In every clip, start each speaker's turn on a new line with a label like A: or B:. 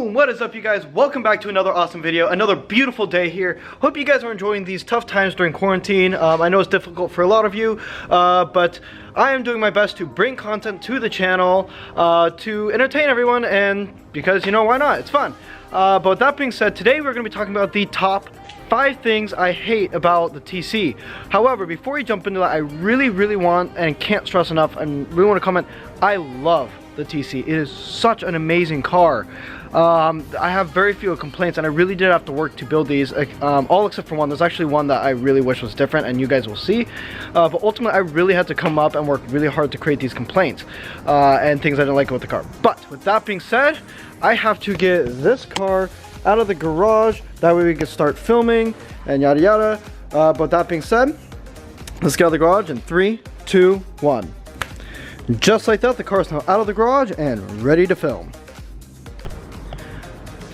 A: Boom! What is up, you guys? Welcome back to another awesome video, another beautiful day here. Hope you guys are enjoying these tough times during quarantine. I know it's difficult for a lot of you, but I am doing my best to bring content to the channel to entertain everyone, and because, you know, why not? It's fun. But with that being said, today we're going to be talking about the top 5 things I hate about the TC. However, before we jump into that, I really want, and can't stress enough, and really want to comment, I love the TC. It is such an amazing car. I have very few complaints, and I really did have to work to build these, all except for one. There's actually one that I really wish was different, and you guys will see. But ultimately, I really had to come up and work really hard to create these complaints and things I didn't like about the car. But with that being said, I have to get this car out of the garage. That way we can start filming and yada yada. But that being said, let's get out of the garage in 3, 2, 1. Just like that, the car is now out of the garage and ready to film.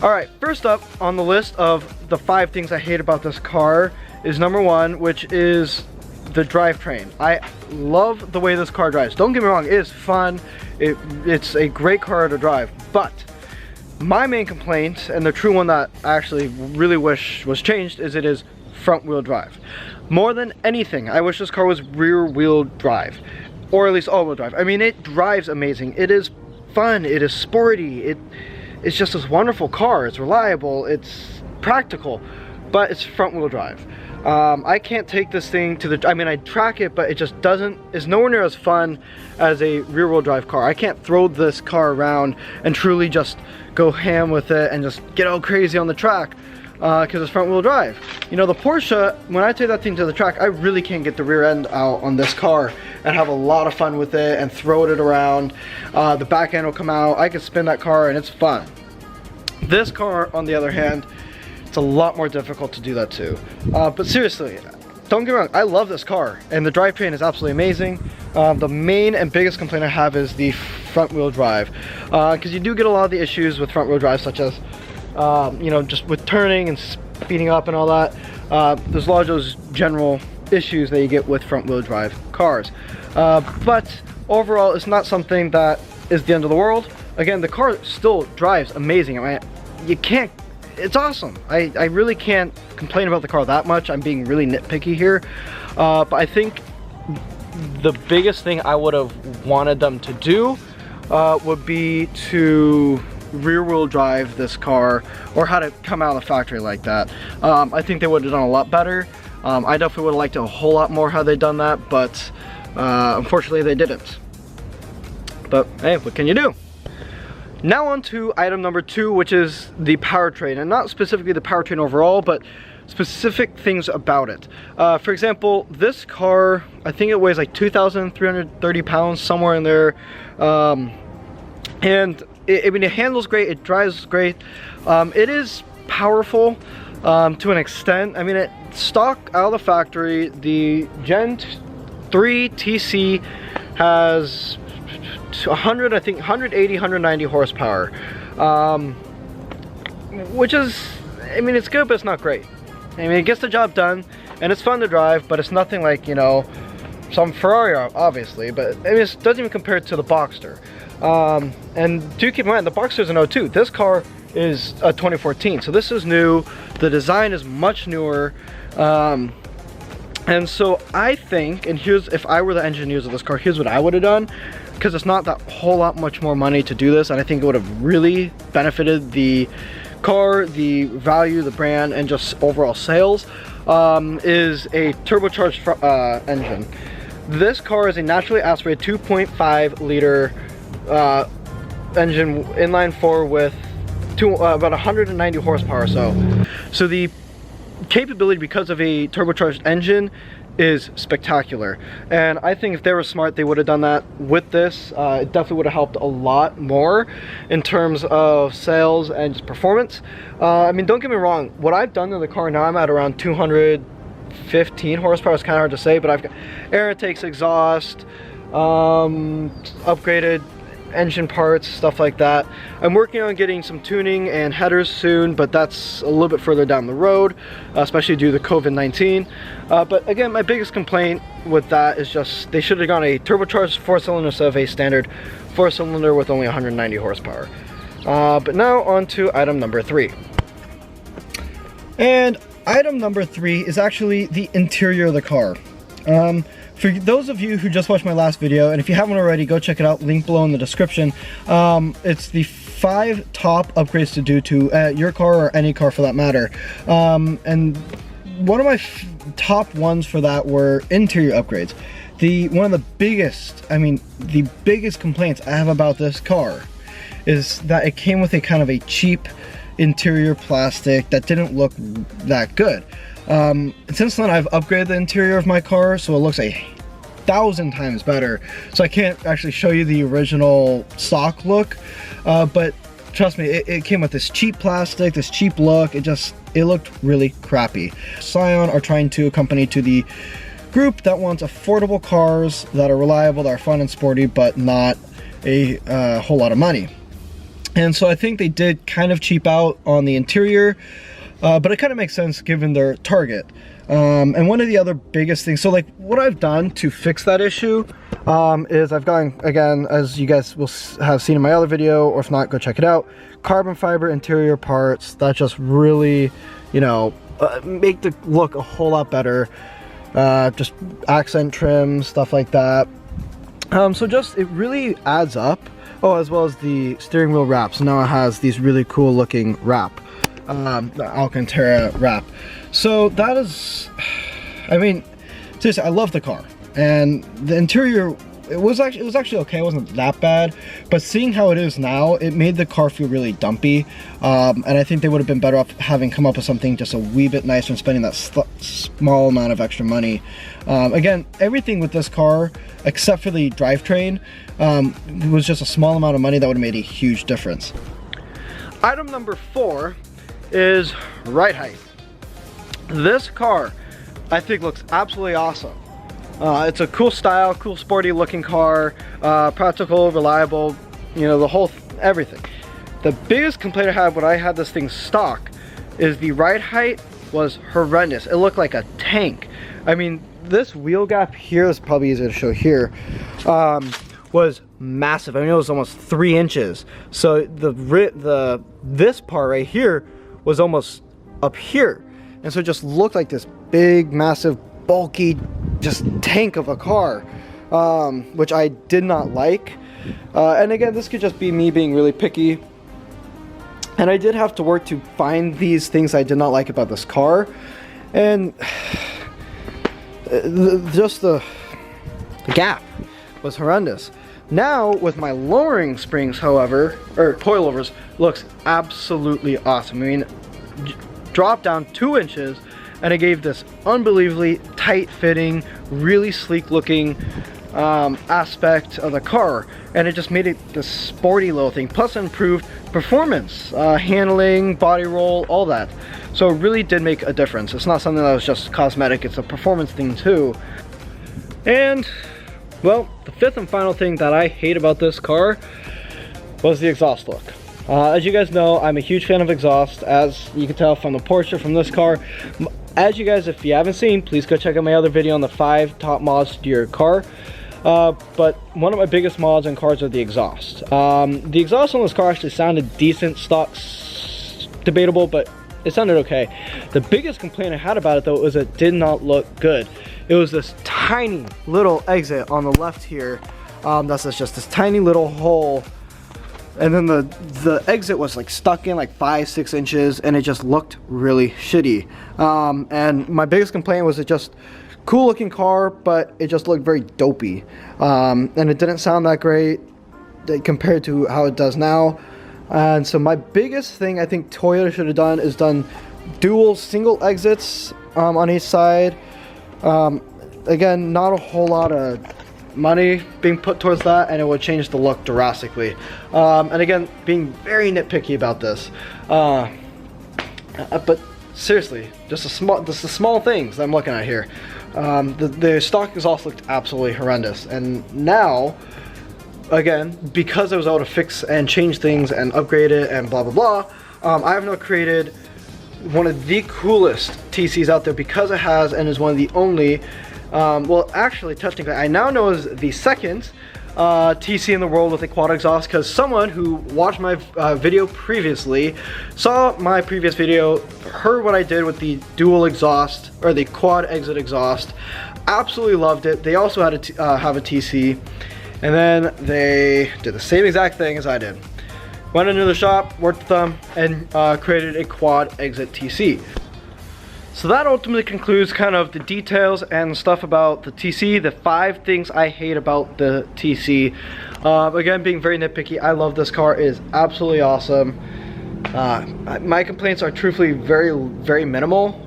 A: Alright, first up on the list of the 5 things I hate about this car is number 1, which is the drivetrain. I love the way this car drives. Don't get me wrong, it is fun. It's a great car to drive, but my main complaint, and the true one that I actually really wish was changed, is it is front wheel drive. More than anything, I wish this car was rear wheel drive, or at least all wheel drive. I mean, it drives amazing. It is fun, it is sporty, it's just this wonderful car. It's reliable, it's practical, but it's front wheel drive. I can't take this thing to the, I mean, I track it, but it just is nowhere near as fun as a rear wheel drive car. I can't throw this car around and truly just go ham with it and just get all crazy on the track because it's front wheel drive. You know, the Porsche, when I take that thing to the track, I really can't get the rear end out on this car and have a lot of fun with it and throw it around. The back end will come out, I can spin that car and it's fun. This car, on the other hand, it's a lot more difficult to do that too. But seriously, don't get me wrong, I love this car and the drivetrain is absolutely amazing. The main and biggest complaint I have is the front wheel drive, because you do get a lot of the issues with front wheel drive, such as you know, just with turning and speeding up and all that. There's a lot of those general issues that you get with front wheel drive cars, but overall it's not something that is the end of the world. Again, the car still drives amazing. I mean, you can't, it's awesome. I really can't complain about the car that much. I'm being really nitpicky here, but I think the biggest thing I would have wanted them to do would be to rear wheel drive this car, or how to come out of the factory like that. I think they would have done a lot better. I definitely would have liked it a whole lot more how they done that, but unfortunately they didn't. But hey, what can you do? Now on to item number 2, which is the powertrain, and not specifically the powertrain overall, but specific things about it. For example, this car, I think it weighs like 2,330 pounds, somewhere in there, and I mean, it handles great, it drives great, it is powerful to an extent. I mean, it stock out of the factory, the Gen 3 TC has 100, I think 180, 190 horsepower, which is, I mean, it's good, but it's not great. I mean, it gets the job done, and it's fun to drive, but it's nothing like, you know, some Ferrari, obviously, but I mean, it doesn't even compare to the Boxster. And do keep in mind, the Boxster is an 02. This car is a 2014, so this is new. The design is much newer. And so I think, and here's, if I were the engineers of this car, here's what I would have done, because it's not that whole lot much more money to do this, and I think it would have really benefited the car, the value, the brand, and just overall sales, is a turbocharged engine. This car is a naturally aspirated 2.5 liter engine, inline 4 with about 190 horsepower or so. So the capability, because of a turbocharged engine, is spectacular, and I think if they were smart, they would have done that with this. It definitely would have helped a lot more in terms of sales and just performance. I mean, don't get me wrong, what I've done to the car now, I'm at around 215 horsepower. It's kind of hard to say, but I've got air intakes, exhaust, upgraded engine parts, stuff like that. I'm working on getting some tuning and headers soon, but that's a little bit further down the road, especially due to COVID-19. But again, my biggest complaint with that is just they should have gone a turbocharged 4-cylinder instead of a standard 4-cylinder with only 190 horsepower. But now on to item number 3. And item number 3 is actually the interior of the car. For those of you who just watched my last video, and if you haven't already, go check it out, link below in the description. It's the 5 top upgrades to do to your car, or any car for that matter. And one of my top ones for that were interior upgrades. One of the biggest, the biggest complaints I have about this car is that it came with a kind of a cheap interior plastic that didn't look that good. Since then, I've upgraded the interior of my car, so it looks 1,000 times better. So I can't actually show you the original stock look, but trust me, it came with this cheap plastic, this cheap look. It looked really crappy. Scion are trying to accompany to the group that wants affordable cars that are reliable, that are fun and sporty, but not a whole lot of money. And so I think they did kind of cheap out on the interior, but it kind of makes sense given their target. And one of the other biggest things, so like what I've done to fix that issue is I've gone, again, as you guys will have seen in my other video, or if not, go check it out, carbon fiber interior parts that just really, you know, make the look a whole lot better. Just accent trim, stuff like that. So just, it really adds up. Oh, as well as the steering wheel wrap. So now it has these really cool looking wrap, the Alcantara wrap. So that is, seriously, I love the car, and the interior, it was actually okay. It wasn't that bad, but seeing how it is now, it made the car feel really dumpy. And I think they would have been better off having come up with something just a wee bit nicer and spending that small amount of extra money. Again, everything with this car, except for the drivetrain, was just a small amount of money that would have made a huge difference. Item number 4 is ride height. This car, I think, looks absolutely awesome. It's a cool style, cool sporty looking car, practical, reliable, you know, everything. The biggest complaint I had when I had this thing stock is the ride height was horrendous. It looked like a tank. I mean, this wheel gap here is probably easier to show here, was massive. I mean, it was almost 3 inches. So this part right here was almost up here. And so it just looked like this big, massive, bulky, just tank of a car, which I did not like. And again, this could just be me being really picky. And I did have to work to find these things I did not like about this car. And the gap was horrendous. Now with my lowering springs, however, or coilovers, looks absolutely awesome. I mean, dropped down 2 inches, and it gave this unbelievably tight fitting, really sleek looking aspect of the car, and it just made it this sporty little thing, plus improved performance, handling, body roll, all that. So it really did make a difference. It's not something that was just cosmetic, it's a performance thing too. And well, the 5th and final thing that I hate about this car was the exhaust look. As you guys know, I'm a huge fan of exhaust, as you can tell from the Porsche, from this car. As you guys, if you haven't seen, please go check out my other video on the 5 top mods to your car. But one of my biggest mods in cars are the exhaust. The exhaust on this car actually sounded decent, stock's debatable, but it sounded okay. The biggest complaint I had about it though was it did not look good. It was this tiny little exit on the left here. That's just this tiny little hole. And then the exit was like stuck in like 5-6 inches, and it just looked really shitty. And my biggest complaint was it just cool looking car, but it just looked very dopey. And it didn't sound that great compared to how it does now. And so my biggest thing I think Toyota should have done is done dual single exits on each side. Again, not a whole lot of money being put towards that, and it would change the look drastically. And again, being very nitpicky about this, but seriously, just the small things I'm looking at here. The stock exhaust looked absolutely horrendous, and now again, because I was able to fix and change things and upgrade it and blah blah blah, I have now created one of the coolest TCs out there, because it has and is one of the only well, actually, technically, I now know is the second TC in the world with a quad exhaust, because someone who watched my video previously, saw my previous video, heard what I did with the dual exhaust, or the quad exit exhaust, absolutely loved it. They also had have a TC, and then they did the same exact thing as I did. Went into the shop, worked with them, and created a quad exit TC. So that ultimately concludes kind of the details and stuff about the TC, the 5 things I hate about the TC. Again, being very nitpicky, I love this car. It is absolutely awesome. My complaints are truthfully very minimal.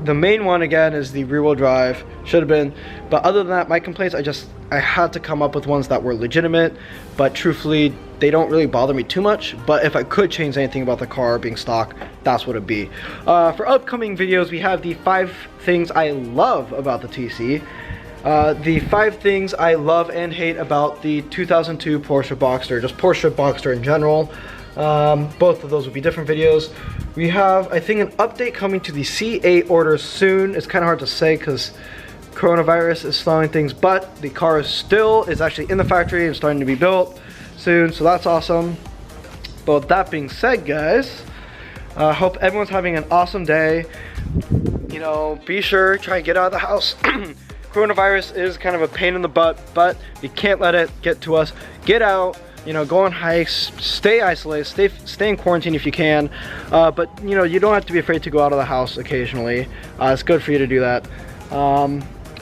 A: The main one again is the rear wheel drive, should have been, but other than that, my complaints, I had to come up with ones that were legitimate, but truthfully they don't really bother me too much. But if I could change anything about the car being stock, that's what it'd be. For upcoming videos, we have the 5 things I love about the TC, the 5 things I love and hate about the 2002 Porsche Boxster, just Porsche Boxster in general. Both of those will be different videos. We have, I think, an update coming to the C8 orders soon. It's kind of hard to say because coronavirus is slowing things, but the car is actually in the factory and starting to be built soon, so that's awesome. But with that being said, guys, I hope everyone's having an awesome day. You know, be sure, try and get out of the house. Coronavirus is kind of a pain in the butt, but you can't let it get to us. Get out, you know, go on hikes, stay isolated, stay in quarantine if you can. But you know, you don't have to be afraid to go out of the house occasionally. It's good for you to do that.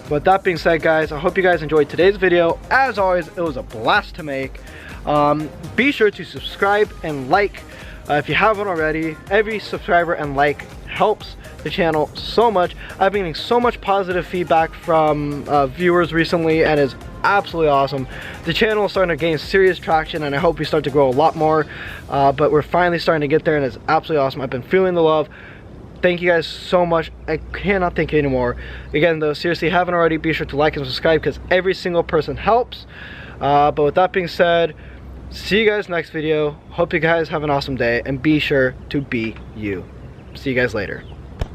A: But that being said, guys, I hope you guys enjoyed today's video. As always, it was a blast to make. Be sure to subscribe and like if you haven't already. Every subscriber and like helps the channel so much. I've been getting so much positive feedback from viewers recently, and it's absolutely awesome. The channel is starting to gain serious traction, and I hope we start to grow a lot more. But we're finally starting to get there, and it's absolutely awesome. I've been feeling the love. Thank you guys so much. I cannot thank you anymore. Again, though, seriously, if you haven't already, be sure to like and subscribe because every single person helps. But with that being said, see you guys next video. Hope you guys have an awesome day, and be sure to be you. See you guys later.